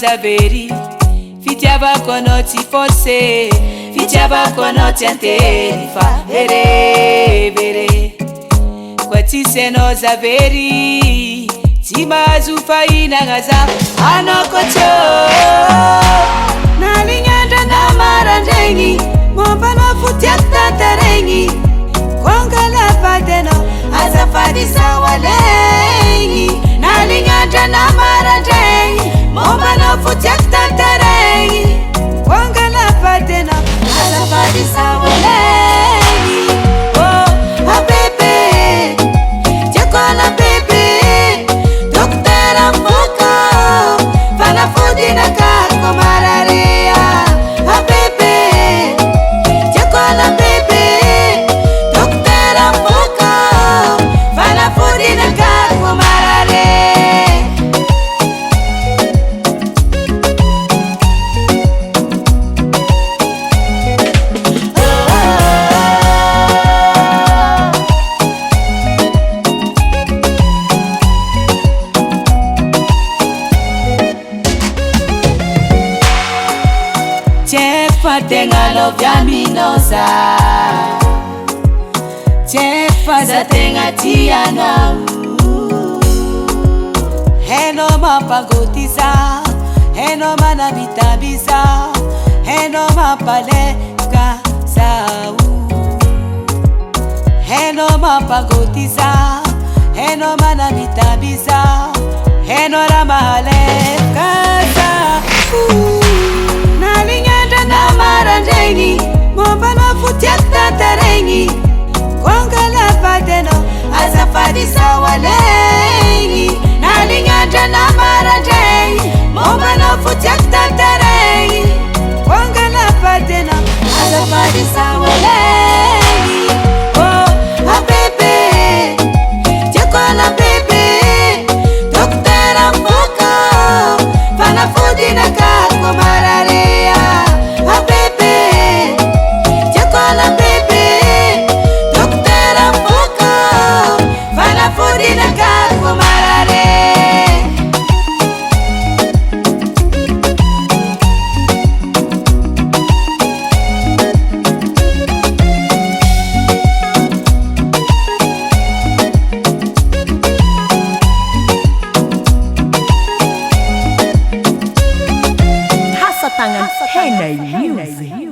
saveri, fitiava conoti forse, fitiava conoti anteni fa vere vere. Quati se no saveri, ti mazu faina gaza anokocho. Na linyanda na marandengi, momba no futiata tarengi, kwanga la pateno azafadi sawalengi. Na linyanda na marandengi, momba no futiata tarengi, kwanga la pateno azafadi sawalengi. Oh, a bebe, jacola bebe, Docteur FOKO, fala fudina kako mararea. A bebe, jacola bebe, Docteur FOKO, fala fudina kako mararea. Tenga lovya minosa, chefa tenga tiana. Heno mapagotisa, heno manabitabisa, heno mapale kasau. Heno mapagotisa, heno manabitabisa, heno ramale kasau. Na marandengi, momba no futiata tarengi, kwanga la pateno azafadi sawalengi. Na linyanja na marandengi, momba no futiata tarengi, kwanga la pateno azafadi sawalengi. Oh, a bebe, jacola bebe, Docteur FOKO, fala fudina kako mararea. A bebe, jacola bebe, Docteur FOKO, fala fudina kako marare. Hasatangan Ehnay Musik.